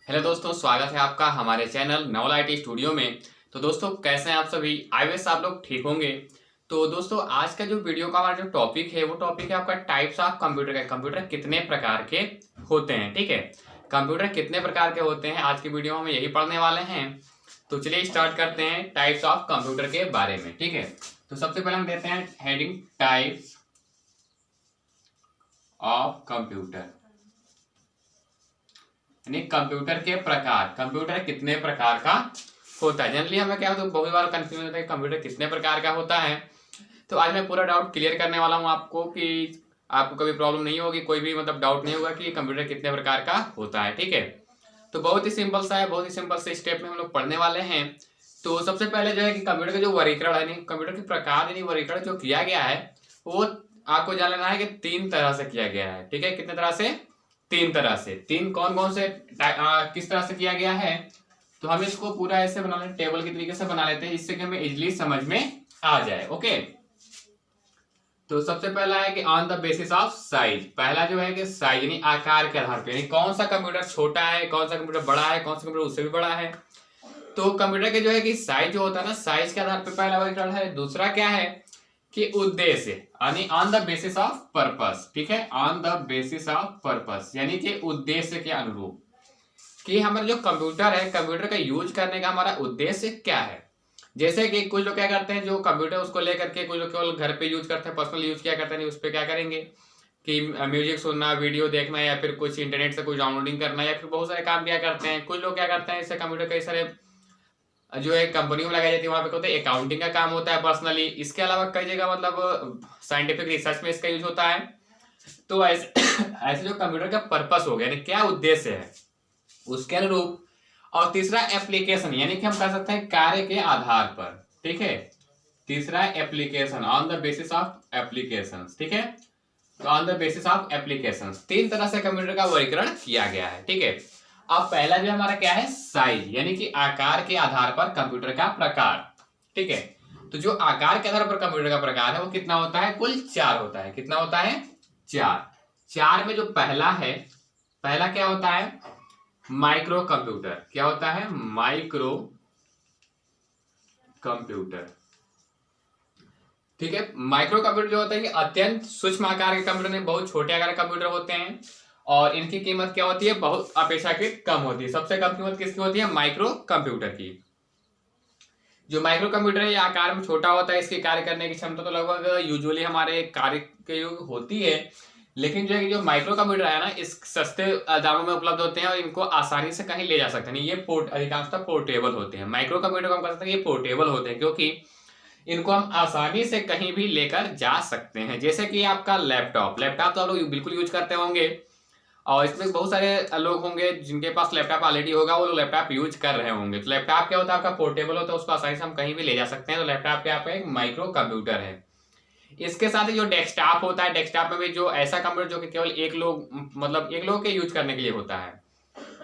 Hello दोस्तों, स्वागत है आपका हमारे चैनल नवल आईटी स्टूडियो में। तो दोस्तों, कैसे हैं आप सभी? आई विश आप लोग ठीक होंगे। तो दोस्तों, आज का जो वीडियो का हमारा जो टॉपिक है वो टॉपिक है आपका टाइप्स ऑफ कंप्यूटर का। कंप्यूटर कितने प्रकार के होते हैं, ठीक है। कंप्यूटर कितने प्रकार के होते हैं, आज की वीडियो में हम यही पढ़ने वाले हैं। तो चलिए स्टार्ट करते हैं टाइप्स ऑफ कंप्यूटर के बारे में, ठीक है। तो सबसे पहले हम देते हैं हेडिंग टाइप्स ऑफ कंप्यूटर, यानी कंप्यूटर के प्रकार। कंप्यूटर कितने प्रकार का होता है। जनरली हमें क्या होता है, बहुत बार कंफ्यूजन होता है कंप्यूटर कितने प्रकार का होता है। तो आज मैं पूरा डाउट क्लियर करने वाला हूं आपको, कि आपको कभी प्रॉब्लम नहीं होगी, कोई भी मतलब डाउट नहीं होगा कि कंप्यूटर कितने प्रकार का होता है, ठीक है। तो बहुत ही सिंपल सा है, बहुत ही सिंपल से स्टेप में हम लोग पढ़ने वाले हैं। तो सबसे पहले जो है कि कंप्यूटर का जो वर्गीकरण है, नहीं कंप्यूटर के प्रकार यानी वर्गीकरण जो किया गया है वो आपको जान लेना है कि 3 तरह से किया गया है, ठीक है। कितने तरह से? 3 तरह से। 3 कौन कौन से किस तरह से किया गया है, तो हम इसको पूरा ऐसे बना लेते, टेबल की तरीके से बना लेते हैं, जिससे कि हमें इजिली समझ में आ जाए। ओके, तो सबसे पहला है कि on the basis of size. पहला जो है कि साइज यानी आकार के आधार पर, यानी कौन सा कंप्यूटर छोटा है, कौन सा कंप्यूटर बड़ा है, कौन सा कंप्यूटर उससे भी बड़ा है। तो कंप्यूटर के जो है कि साइज जो होता है ना, साइज के आधार पर पहला वर्गीकरण है। दूसरा क्या है कि उद्देश्य, यानी on the basis of purpose, ठीक है। On the basis of purpose यानी कि उद्देश्य के अनुरूप, कि हमारा जो कंप्यूटर है, कंप्यूटर का यूज करने का हमारा उद्देश्य क्या है। जैसे कि कुछ लोग क्या करते हैं, जो कंप्यूटर उसको लेकर के कुछ लोग केवल घर पे यूज करते हैं, पर्सनल यूज क्या करते हैं, नहीं उस पर क्या करेंगे कि म्यूजिक सुनना, वीडियो देखना, या फिर कुछ इंटरनेट से कुछ डाउनलोडिंग करना, या फिर बहुत सारे काम क्या करते हैं। कुछ लोग क्या करते हैं, इससे कंप्यूटर कई सारे जो है कंपनी में लगाई जाती है, वहां पे होता है अकाउंटिंग का काम होता है पर्सनली। इसके अलावा कई जगह मतलब साइंटिफिक रिसर्च में इसका यूज होता है। तो ऐसे ऐसे जो कंप्यूटर का पर्पस हो गया, यानी क्या उद्देश्य है, उसके अनुरूप। और तीसरा एप्लीकेशन, यानी कि हम कह सकते हैं कार्य के आधार पर, ठीक है। तीसरा application, on the basis of application, ठीक है। तो on the basis of application 3 तरह से कंप्यूटर का वर्गीकरण किया गया है, ठीक है। अब पहला जो हमारा क्या है, साइज, यानी कि आकार के आधार पर कंप्यूटर का प्रकार, ठीक है। तो जो आकार के आधार पर कंप्यूटर का प्रकार है वो कितना होता है, कुल 4 होता है। कितना होता है? 4। 4 में जो पहला है, पहला क्या होता है, माइक्रो कंप्यूटर। क्या होता है? माइक्रो कंप्यूटर, ठीक है। माइक्रो कंप्यूटर जो होता है कि अत्यंत सूक्ष्म आकार के कंप्यूटर में, बहुत छोटे आकार के कंप्यूटर होते हैं, और इनकी कीमत क्या होती है, बहुत अपेक्षाकृत कम होती है। सबसे कम कीमत किसकी होती है? माइक्रो कंप्यूटर की। जो माइक्रो कंप्यूटर है ये आकार में छोटा होता है, इसकी कार्य करने की क्षमता तो लगभग यूजुअली हमारे कार्य के योग होती है। लेकिन जो है कि जो माइक्रो कंप्यूटर है ना, इस सस्ते दामों में उपलब्ध होते हैं और इनको आसानी से कहीं ले जा सकते हैं। ये अधिकांशतः पोर्टेबल होते हैं। माइक्रो कंप्यूटर को हम कह सकते हैं ये पोर्टेबल होते हैं, क्योंकि इनको हम आसानी से कहीं भी लेकर जा सकते हैं। जैसे कि आपका लैपटॉप, लैपटॉप तो आप लोग बिल्कुल यूज करते होंगे, और इसमें बहुत सारे लोग होंगे जिनके पास लैपटॉप ऑलरेडी होगा, वो लोग लैपटॉप यूज कर रहे होंगे। तो लैपटॉप क्या होता है, आपका पोर्टेबल होता है, उसको आसानी से हम कहीं भी ले जा सकते हैं। तो लैपटॉप क्या आपका एक माइक्रो कंप्यूटर है। इसके साथ ही जो डेस्कटॉप होता है, डेस्कटॉप में भी जो ऐसा कंप्यूटर जो कि केवल एक लोग, मतलब एक लोग के यूज करने के लिए होता है,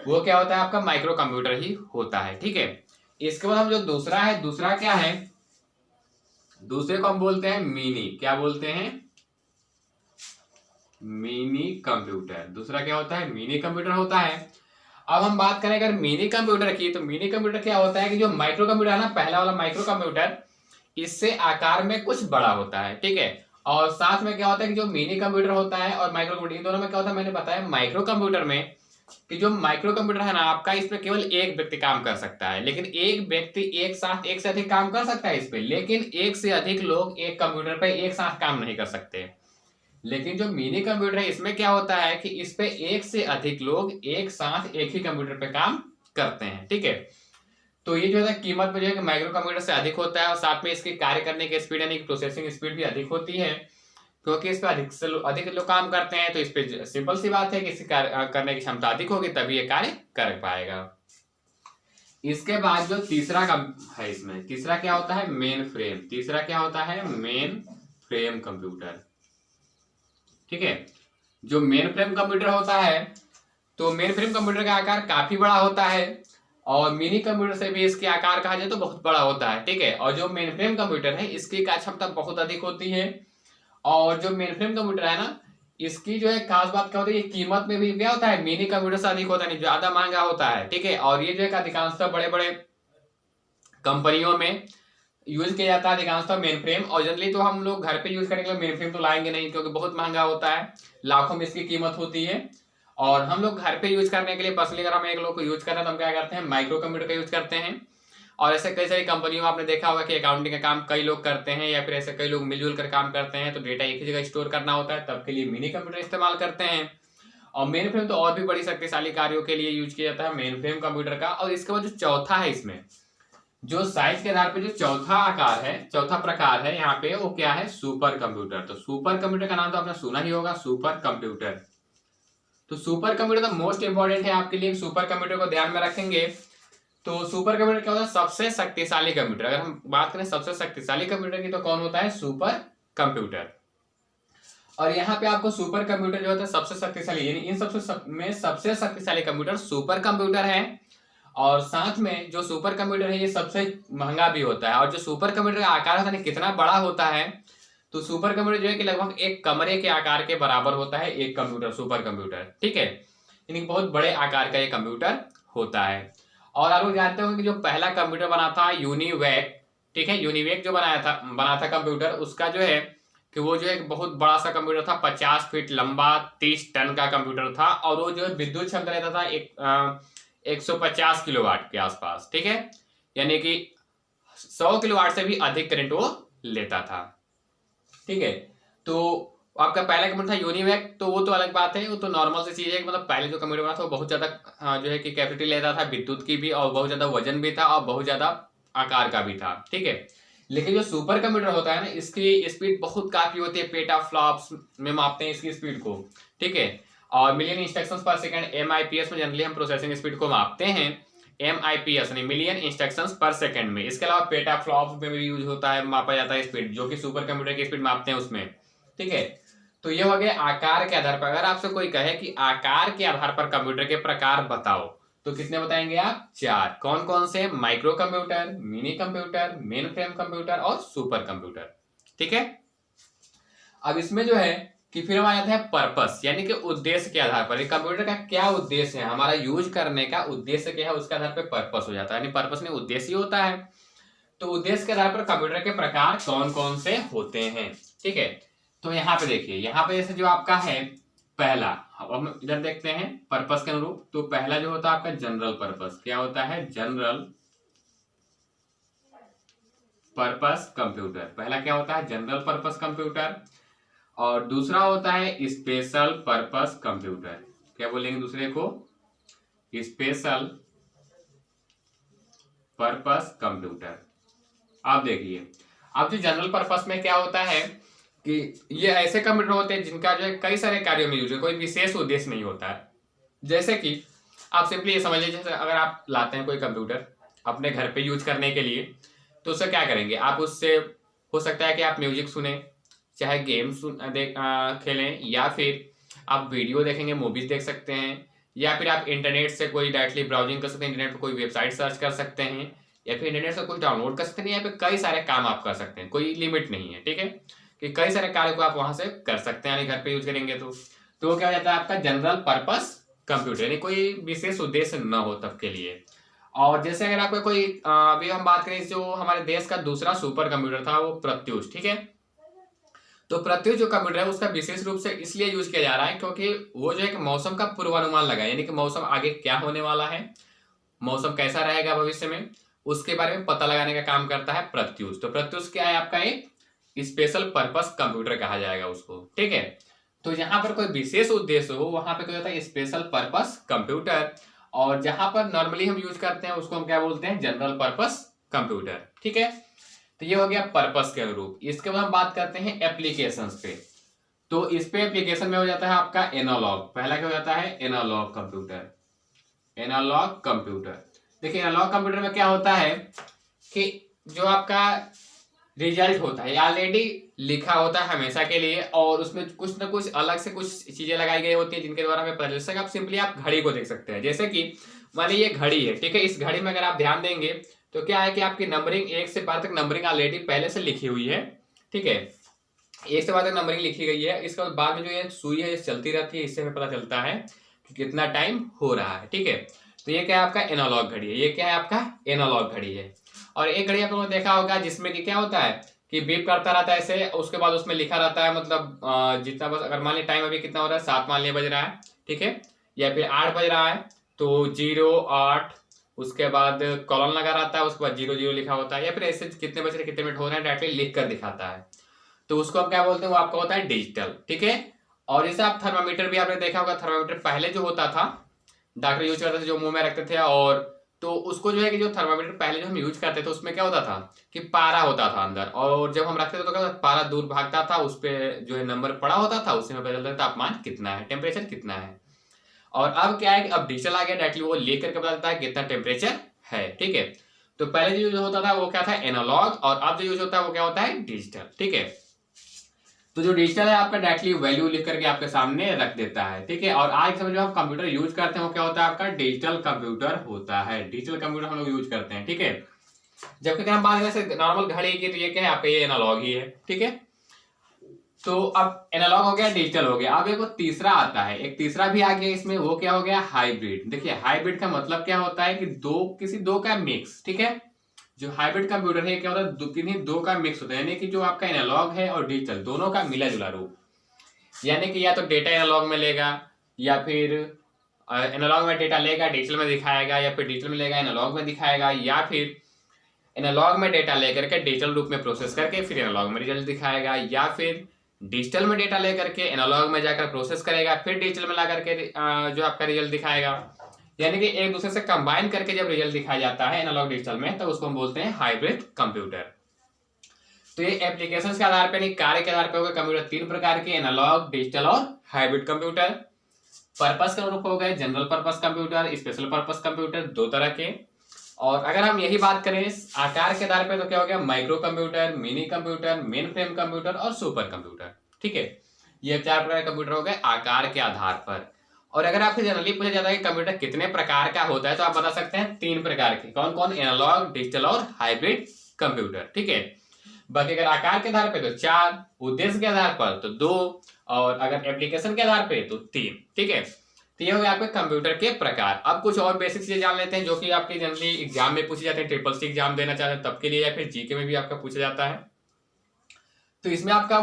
वो क्या होता है, आपका माइक्रो कंप्यूटर ही होता है, ठीक है। इसके बाद हम जो दूसरा है, दूसरा क्या है, दूसरे को हम बोलते हैं मिनी। क्या बोलते हैं? Mini computer. दूसरा क्या होता है? मिनी कंप्यूटर होता है। अब हम बात करें अगर मिनी कंप्यूटर की, तो मिनी कंप्यूटर क्या होता है कि जो माइक्रो कंप्यूटर है ना, पहला वाला माइक्रो कंप्यूटर, इससे आकार में कुछ बड़ा होता है, ठीक है। और साथ में क्या होता है कि जो मिनी कंप्यूटर होता है और माइक्रो कंप्यूटर, इन दोनों में क्या होता है, मैंने बताया माइक्रो कंप्यूटर में कि जो माइक्रो कंप्यूटर है ना आपका, इस पे केवल एक व्यक्ति काम कर सकता है। लेकिन एक व्यक्ति एक साथ एक से अधिक काम कर सकता है इस पे, लेकिन एक से अधिक लोग एक कंप्यूटर पे एक साथ काम नहीं कर सकते। लेकिन जो मिनी कंप्यूटर है, इसमें क्या होता है कि इस पे एक से अधिक लोग एक साथ एक ही कंप्यूटर पे काम करते हैं, ठीक है। तो ये जो है कीमत में जो है कि माइक्रो कंप्यूटर से अधिक होता है, और साथ में इसके कार्य करने की स्पीड यानी कि प्रोसेसिंग स्पीड भी अधिक होती है, क्योंकि इस पर अधिक लोग काम करते हैं। तो इस पे सिंपल सी बात है कि इसकी कार्य करने की क्षमता अधिक होगी, तभी ये कार्य कर पाएगा। इसके बाद जो तीसरा है, इसमें तीसरा क्या होता है, मेन फ्रेम। तीसरा क्या होता है, मेन फ्रेम कंप्यूटर, ठीक है। जो मेन फ्रेम कंप्यूटर होता है, तो मेन फ्रेम कंप्यूटर का आकार काफी बड़ा होता है, और मिनी कंप्यूटर से भी इसके आकार कहा जाए तो बहुत बड़ा होता है, ठीक है। और जो मेन फ्रेम कंप्यूटर है, इसकी कार्य क्षमता बहुत अधिक होती है। और जो मेन फ्रेम कंप्यूटर है ना, इसकी जो है खास बात क्या होती है, ये कीमत में भी क्या होता है, मिनी कंप्यूटर से अधिक होता है, नहीं ज्यादा महंगा होता है, ठीक है। और ये जो है अधिकांशतः बड़े बड़े कंपनियों में यूज किया जाता है, अधिकांशतः मेन फ्रेम। और जनरली तो हम लोग घर पे यूज करने के लिए मेन फ्रेम तो लाएंगे नहीं, क्योंकि बहुत महंगा होता है, लाखों में इसकी कीमत होती है। और हम लोग घर पे यूज करने के लिए पर्सनली अगर हम एक लोग को यूज कर रहे हैं तो हम क्या करते हैं, माइक्रो कंप्यूटर का यूज करते हैं। और ऐसे कई सारी कंपनियों में आपने देखा होगा कि अकाउंटिंग का काम कई लोग करते हैं, या फिर ऐसे कई लोग मिलजुल कर काम करते हैं, तो डेटा एक ही जगह स्टोर करना होता है, तब के लिए मिनी कंप्यूटर इस्तेमाल करते हैं। और मेन फ्रेम तो और भी बड़ी शक्तिशाली कार्यों के लिए यूज किया जाता है मेन फ्रेम कंप्यूटर का। और इसके बाद जो चौथा है, इसमें जो साइज के आधार पर जो चौथा आकार है, चौथा प्रकार है यहाँ पे, वो क्या है, सुपर कंप्यूटर। तो सुपर कंप्यूटर का नाम तो आपने सुना ही होगा, सुपर कंप्यूटर। तो सुपर कंप्यूटर तो मोस्ट इंपॉर्टेंट है आपके लिए, सुपर कंप्यूटर को ध्यान में रखेंगे। तो सुपर कंप्यूटर क्या होता है, सबसे शक्तिशाली कंप्यूटर। अगर हम बात करें सबसे शक्तिशाली कंप्यूटर की, तो कौन होता है, सुपर कंप्यूटर। और यहाँ पे आपको सुपर कंप्यूटर जो होता है सबसे शक्तिशाली, यानी इन में सबसे शक्तिशाली कंप्यूटर सुपर कंप्यूटर है। और साथ में जो सुपर कंप्यूटर है ये सबसे महंगा भी होता है। और जो सुपर कंप्यूटर का आकार होता है कितना बड़ा होता है, तो सुपर कंप्यूटर जो है कि लगभग एक कमरे के आकार के बराबर होता है एक कंप्यूटर, सुपर कंप्यूटर, ठीक है। यानी बहुत बड़े आकार का ये कंप्यूटर होता है। और आप लोग जानते होंगे कि जो पहला कंप्यूटर बना था यूनिवैक, ठीक है, यूनिवैक जो बना था कंप्यूटर, उसका जो है कि वो जो एक बहुत बड़ा सा कंप्यूटर था, 50 फीट लंबा, 30 टन का कंप्यूटर था। और वो जो है विद्युत क्षमता रहता था 150 किलोवाट के आसपास, ठीक है, यानी कि 100 किलोवाट से भी अधिक करंट वो लेता था, ठीक है। तो आपका पहला कंप्यूटर था यूनिवैक, तो वो तो अलग बात है, वो तो नॉर्मल सी चीज है, मतलब पहले जो कंप्यूटर बना था वो बहुत ज्यादा जो है कि कैपेसिटी लेता था, विद्युत की भी, और बहुत ज्यादा वजन भी था, और बहुत ज्यादा आकार का भी था, ठीक है। लेकिन जो सुपर कंप्यूटर होता है ना, इसकी स्पीड बहुत काफी होती है, पेटाफ्लॉप्स में मापते हैं इसकी स्पीड को, ठीक है। और मिलियन इंस्ट्रक्शंस पर सेकंड, MIPS में जनरली हम प्रोसेसिंग स्पीड को मापते हैं, MIPS यानी मिलियन इंस्ट्रक्शंस पर सेकंड में। इसके अलावा पेटाफ्लॉप्स में भी यूज होता है, मापा जाता है स्पीड, जो कि सुपर कंप्यूटर की स्पीड मापते हैं उसमें, ठीक है। तो ये हो गया आकार के आधार पर। अगर आपसे कोई कहे कि आकार के आधार पर कंप्यूटर के प्रकार बताओ, तो कितने बताएंगे आप, 4। कौन कौन से, micro computer, mini computer, main frame computer और सुपर कंप्यूटर, ठीक है। अब इसमें जो है कि फिर हम आ जाते हैं पर्पस, यानी कि उद्देश्य के आधार पर कंप्यूटर का क्या उद्देश्य है, हमारा यूज करने का उद्देश्य क्या है, उसके आधार पर पर्पस हो जाता है, यानी पर्पस में उद्देश्य ही होता है। तो उद्देश्य के आधार पर कंप्यूटर के प्रकार कौन कौन से होते हैं, ठीक है। तो यहाँ पे देखिए, यहाँ पे जैसे जो आपका है पहला, अब हम इधर देखते हैं पर्पस के अनुरूप। तो पहला जो होता है आपका जनरल पर्पस, क्या होता है, जनरल पर्पस कंप्यूटर। पहला क्या होता है, जनरल पर्पस कंप्यूटर। और दूसरा होता है स्पेशल पर्पस कंप्यूटर। क्या बोलेंगे दूसरे को, स्पेशल पर्पस कंप्यूटर। आप देखिए, अब जो जनरल पर्पस में क्या होता है कि ये ऐसे कंप्यूटर होते हैं जिनका जो है कई सारे कार्यों में यूज है, कोई विशेष उद्देश्य नहीं होता है। जैसे कि आप सिंपली ये समझ लीजिए, जैसे अगर आप लाते हैं कोई कंप्यूटर अपने घर पे यूज करने के लिए, तो उससे क्या करेंगे आप, उससे हो सकता है कि आप म्यूजिक सुने, चाहे गेम खेलें, या फिर आप वीडियो देखेंगे, मूवीज देख सकते हैं, या फिर आप इंटरनेट से कोई डायरेक्टली ब्राउजिंग कर सकते हैं, इंटरनेट पर कोई वेबसाइट सर्च कर सकते हैं, या फिर इंटरनेट से कुछ डाउनलोड कर सकते हैं, या फिर कई सारे काम आप कर सकते हैं, कोई लिमिट नहीं है, ठीक है, कि कई सारे कार्य को आप वहां से कर सकते हैं, यानी घर पे यूज करेंगे तो वो क्या हो जाता है आपका जनरल पर्पस कंप्यूटर, यानी कोई विशेष उद्देश्य न हो तब के लिए। और जैसे अगर आपका कोई अभी हम बात करें, जो हमारे देश का दूसरा सुपर कंप्यूटर था वो प्रत्यूष, ठीक है। तो प्रत्युष जो कंप्यूटर है उसका विशेष रूप से इसलिए यूज किया जा रहा है क्योंकि वो जो एक मौसम का पूर्वानुमान लगा, यानी कि मौसम आगे क्या होने वाला है, मौसम कैसा रहेगा भविष्य में, उसके बारे में पता लगाने का काम करता है प्रत्युष। तो प्रत्युष क्या है आपका, एक स्पेशल पर्पस कंप्यूटर कहा जाएगा उसको, ठीक है। तो जहां पर कोई विशेष उद्देश्य हो वहां पर क्या होता है, स्पेशल पर्पस कंप्यूटर। और जहां पर नॉर्मली हम यूज करते हैं उसको हम क्या बोलते हैं, जनरल पर्पस कंप्यूटर, ठीक है। तो ये हो गया पर्पस के अनुरूप। इसके बाद हम बात करते हैं एप्लीकेशंस पे। तो इस पे एप्लीकेशन में हो जाता है आपका एनालॉग। पहला क्या हो जाता है, एनालॉग कंप्यूटर। एनालॉग कंप्यूटर, देखिए एनालॉग कंप्यूटर में क्या होता है कि जो आपका रिजल्ट होता है ऑलरेडी लिखा होता है हमेशा के लिए, और उसमें कुछ ना कुछ अलग से कुछ चीजें लगाई गई होती है जिनके द्वारा हमें पता चल सके। आप सिंपली आप घड़ी को देख सकते हैं, जैसे कि मानिए ये घड़ी है, ठीक है। इस घड़ी में अगर आप ध्यान देंगे तो क्या है कि आपकी नंबरिंग 1 से 12 तक नंबरिंग ऑलरेडी पहले से लिखी हुई है, ठीक है। एक से बाद नंबरिंग लिखी गई है, इसके बाद में जो ये सुई है ये चलती रहती है, इससे हमें पता चलता है कि कितना टाइम हो रहा है। ठीक है, तो ये क्या है आपका एनालॉग घड़ी है, ये क्या है आपका एनालॉग घड़ी है। और एक घड़ी आप लोगों ने देखा होगा जिसमें कि क्या होता है कि बीप करता रहता है ऐसे, उसके बाद उसमें लिखा रहता है मतलब जितना बस, अगर मान लिया टाइम अभी कितना हो रहा है 7 मान लिया बज रहा है, ठीक है, या फिर 8 बज रहा है, तो 0 8, उसके बाद कॉलन लगा रहता है, उसके बाद 0 0 लिखा होता है, या फिर ऐसे कितने बज रहे कितने मिनट हो रहे हैं डायरेक्टली लिख कर दिखाता है, तो उसको हम क्या बोलते हैं, वो आपका होता है डिजिटल। ठीक है, और जैसे आप थर्मामीटर भी आपने देखा होगा, थर्मामीटर पहले जो होता था डॉक्टर यूज करते थे, जो मुंह में रखते थे, और तो उसको जो है कि जो थर्मामीटर पहले जो हम यूज करते थे उसमें क्या होता था कि पारा होता था अंदर, और जब हम रखते थे तो क्या होता था, पारा दूर भागता था, उस पर जो है नंबर पड़ा होता था, उससे हमें पता चलता था तापमान कितना है, टेम्परेचर कितना है। और अब क्या है कि अब डिजिटल आ गया, डायरेक्टली वो लेकर के बता देता है कितना टेम्परेचर है। ठीक है, तो पहले जो यूज होता था वो क्या था एनालॉग, और अब जो यूज होता है वो क्या होता है डिजिटल। ठीक है, तो जो डिजिटल है आपका डायरेक्टली वैल्यू लिख करके आपके सामने रख देता है। ठीक है, और आज के समय जो हम कंप्यूटर यूज करते हैं वो क्या होता है आपका डिजिटल कंप्यूटर होता है, डिजिटल कंप्यूटर हम लोग यूज करते हैं। ठीक है, जबकि अगर हम बात करें नॉर्मल घड़ी की तो ये क्या है आपका ये एनालॉग ही है। ठीक है, तो अब एनालॉग हो गया, डिजिटल हो गया, अब एक वो तीसरा आता है, एक तीसरा भी आ गया इसमें, वो क्या हो गया हाइब्रिड। देखिए हाइब्रिड का मतलब क्या होता है कि किसी दो का मिक्स। ठीक है, जो हाइब्रिड कंप्यूटर है क्या होता है किन्हीं दो का मिक्स होता है, यानी कि जो आपका एनालॉग है और डिजिटल दोनों का मिला जुला रूप, यानी कि या तो डेटा एनालॉग में लेगा, या फिर एनालॉग में डेटा लेगा डिजिटल में दिखाएगा, या फिर डिजिटल में लेगा एनालॉग में दिखाएगा, या फिर एनालॉग में डेटा लेकर के डिजिटल रूप में प्रोसेस करके फिर एनालॉग में रिजल्ट दिखाएगा, या फिर डिजिटल में डेटा लेकर के एनालॉग में जाकर प्रोसेस करेगा, फिर डिजिटल में ला करके जो आपका रिजल्ट दिखाएगा। यानी कि एक दूसरे से कंबाइन करके जब रिजल्ट दिखाया जाता है एनालॉग डिजिटल में, तो उसको हम बोलते हैं हाइब्रिड कंप्यूटर। तो ये एप्लीकेशंस के आधार पर नहीं, कार्य के आधार पर होगा कंप्यूटर तीन प्रकार के, एनालॉग डिजिटल और हाइब्रिड कंप्यूटर। पर्पस के अनुरूप हो गए general purpose computer, special purpose computer, दो तरह के। और अगर हम यही बात करें आकार के आधार पर तो क्या हो गया micro computer, mini computer, main frame computer और सुपर कंप्यूटर। ठीक है, ये चार प्रकार के कंप्यूटर हो गए आकार के आधार पर। और अगर आपसे जनरली पूछा जाता है कि कंप्यूटर कितने प्रकार का होता है, तो आप बता सकते हैं तीन प्रकार के, कौन कौन, एनालॉग डिजिटल और हाइब्रिड कंप्यूटर। ठीक है, बाकी अगर आकार के आधार पर तो चार, उद्देश्य के आधार पर तो दो, और अगर एप्लीकेशन के आधार पर तो तीन। ठीक है, तो ये हो गया आपके कंप्यूटर के प्रकार। अब कुछ और बेसिक चीजें जान लेते हैं जो कि आपके जनरली एग्जाम में पूछे जाते हैं, ट्रिपल सी एग्जाम देना चाहते हैं तब के लिए, या फिर जीके में भी आपका पूछा जाता है। तो इसमें आपका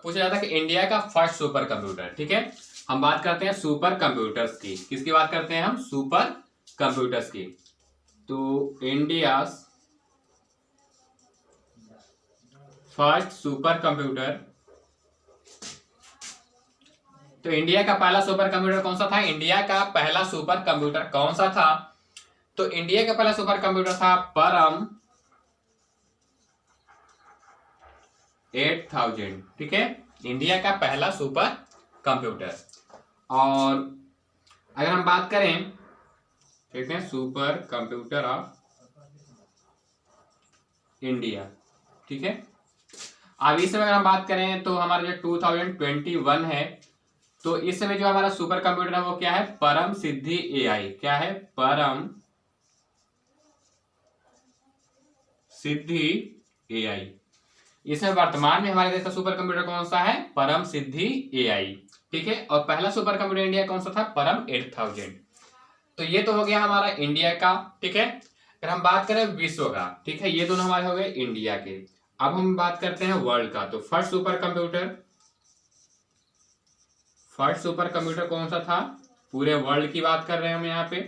पूछा जाता है कि इंडिया का फर्स्ट सुपर कंप्यूटर। ठीक है, हम बात करते हैं सुपर कंप्यूटर्स की, किसकी बात करते हैं हम, सुपर कंप्यूटर्स की। तो इंडिया फर्स्ट सुपर कंप्यूटर, तो इंडिया का पहला सुपर कंप्यूटर कौन सा था, इंडिया का पहला सुपर कंप्यूटर कौन सा था, तो इंडिया का पहला सुपर कंप्यूटर था परम 8000। ठीक है, इंडिया का पहला सुपर कंप्यूटर। और अगर हम बात करें देखते हैं सुपर कंप्यूटर ऑफ इंडिया। ठीक है, अब इस समय अगर हम बात करें तो हमारा जो 2021 है, तो इस समय जो हमारा सुपर कंप्यूटर है वो क्या है, परम सिद्धि एआई। क्या है, परम सिद्धि एआई। इसमें वर्तमान में हमारे देश का सुपर कंप्यूटर कौन सा है, परम सिद्धि एआई। ठीक है, और पहला सुपर कंप्यूटर इंडिया कौन सा था, परम 8000। तो ये तो हो गया हमारा इंडिया का। ठीक है, अगर हम बात करें विश्व का, ठीक है, ये दोनों हमारे हो गए इंडिया के। अब हम बात करते हैं वर्ल्ड का, तो फर्स्ट सुपर कंप्यूटर कौन सा था, पूरे वर्ल्ड की बात कर रहे हैं हम यहाँ पे।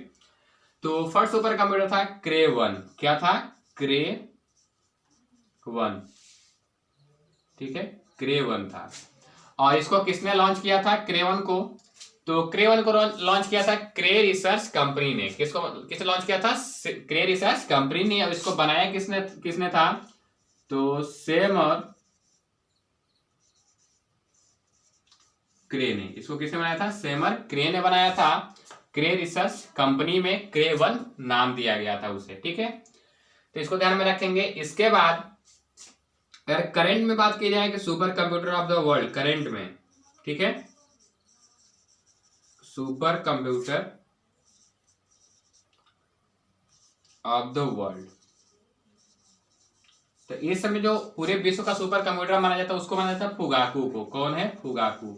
तो फर्स्ट सुपर कंप्यूटर था क्रे 1। क्या था, क्रे 1। ठीक है, क्रे 1 था। और इसको किसने लॉन्च किया था, क्रे 1 को, तो क्रे 1 को लॉन्च किया था क्रे रिसर्च कंपनी ने। किसने लॉन्च किया था, क्रे रिसर्च कंपनी ने। अब इसको बनाया किसने था, तो सेमर क्रे ने। इसको किसने बनाया था, सेमर क्रे ने बनाया था। क्रे रिसर्च कंपनी में क्रे 1 नाम दिया गया था उसे। ठीक है, तो इसको ध्यान में रखेंगे। इसके बाद अगर करंट में बात की जाए कि super computer of the world current में, ठीक है, super computer of the world, तो इस समय जो पूरे विश्व का सुपर कंप्यूटर माना जाता है उसको माना जाता है फुगाकू को। कौन है? फुगाकू।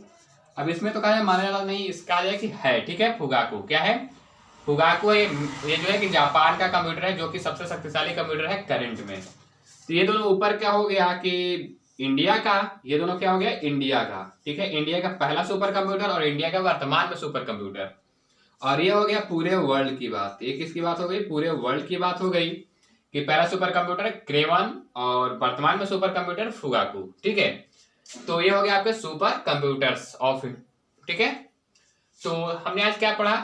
अब इसमें तो कहा है माना जाता नहीं, इसका है कि है, ठीक है। फुगाकू क्या है? फुगाकू ये जो है कि जापान का कंप्यूटर है जो कि सबसे शक्तिशाली कंप्यूटर है करंट में। तो ये दोनों ऊपर क्या हो गया कि इंडिया का, ये दोनों क्या हो गया? इंडिया का, ठीक है। इंडिया का पहला सुपर कंप्यूटर और इंडिया का वर्तमान में सुपर कंप्यूटर। और ये हो गया पूरे वर्ल्ड की बात। ये किसकी बात हो गई? पूरे वर्ल्ड की बात हो गई कि पहला सुपर कंप्यूटर क्रेवन और वर्तमान में सुपर कंप्यूटर फुगाकू, ठीक है। तो ये हो गया आपके सुपर कंप्यूटर्स ऑफ, ठीक है। तो हमने आज क्या पढ़ा?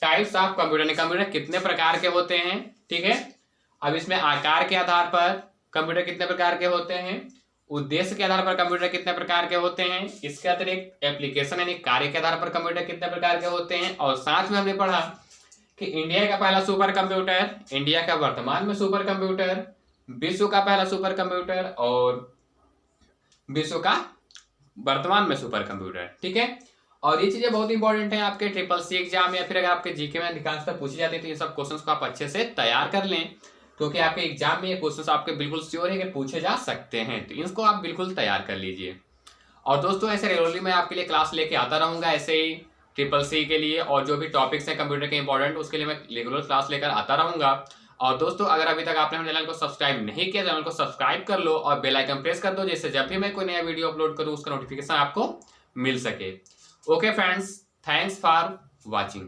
Types of computer. कंप्यूटर कितने प्रकार के होते हैं, ठीक है। अब इसमें आकार के आधार पर कंप्यूटर कितने प्रकार के होते हैं, उद्देश्य के आधार पर कंप्यूटर कितने प्रकार के होते हैं, इसके अतिरिक्त एप्लीकेशन यानी कार्य के आधार पर कंप्यूटर कितने प्रकार के होते हैं, और साथ में हमने पढ़ा कि इंडिया का पहला सुपर कंप्यूटर, इंडिया का वर्तमान में सुपर कंप्यूटर, विश्व का पहला सुपर कंप्यूटर और विश्व का वर्तमान में सुपर कंप्यूटर, ठीक है। और ये चीजें बहुत इंपॉर्टेंट है आपके ट्रिपल सी एग्जाम या फिर अगर आपके जीके में अधिकांशतः पूछी जाती है तो ये सब क्वेश्चंस को आप अच्छे से तैयार कर लें, क्योंकि आपके एग्जाम में ये क्वेश्चंस आपके बिल्कुल श्योर है कि पूछे जा सकते हैं। तो इसको आप बिल्कुल तैयार कर लीजिए। और दोस्तों ऐसे रेगुलरली मैं आपके लिए क्लास लेके आता रहूंगा, ऐसे ही ट्रिपल सी के लिए और जो भी टॉपिक्स हैं कंप्यूटर के इंपॉर्टेंट उसके लिए मैं रेगुलर क्लास लेकर आता रहूंगा। और दोस्तों अगर अभी तक आपने हमारे चैनल को सब्सक्राइब नहीं किया, चैनल को सब्सक्राइब कर लो और बेल आइकन प्रेस कर दो, जिससे जब भी मैं कोई नया वीडियो अपलोड करूँ उसका नोटिफिकेशन आपको मिल सके। Okay friends, thanks for watching.